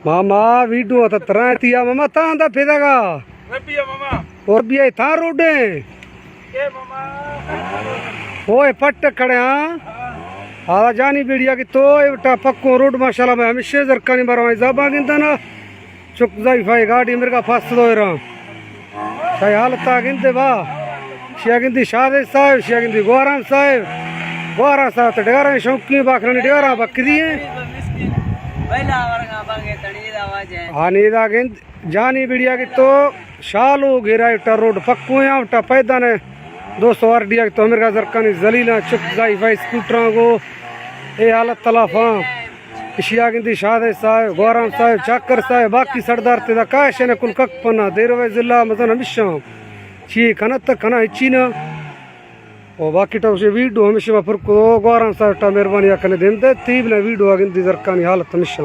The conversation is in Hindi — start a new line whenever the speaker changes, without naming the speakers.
मामा वीडियो तो तरह तिया मामा तांदा फेदागा
रबिया मामा
और भी आई था रोडे
के मामा
ओए पट्ट खड़े हाँ जानी बेड़िया की तो एटा पक्को रोड माशाल्लाह मैं हमेशा जरकानी बारवाई जाबा गिंदा ना चुक जाई फाई गाड़ी मेरे का फास्ट दो रहा शाय हालत आ गिंदे बा शिया गिंदी शादे साहब शिया गिंदी गोरान साहब तो डेरा शौकी बाखरनी डेरा बकरी है हाँ नीदा गिंद जानी बेड़िया की तो शालो घेरा इटा रोड पक्को है उटा पैदा ने 200 आरडीआ की तो मेरे का जरकानी जलीला चुक जाई भाई स्कूटरा को ये हालत तलाफा शिया गिंदी शादे साहब गोराम साहब चाकर साहब बाकी सरदार तेदा काश ने कुल कक पना देरवे जिला मजन हमेशा ची खना तक खना हिची ना और बाकी तो उसे वीडियो हमेशा पर को गोराम साहब टा मेहरबानी करने देंदे तीब ने वीडियो गिंदी जरकानी हालत हमेशा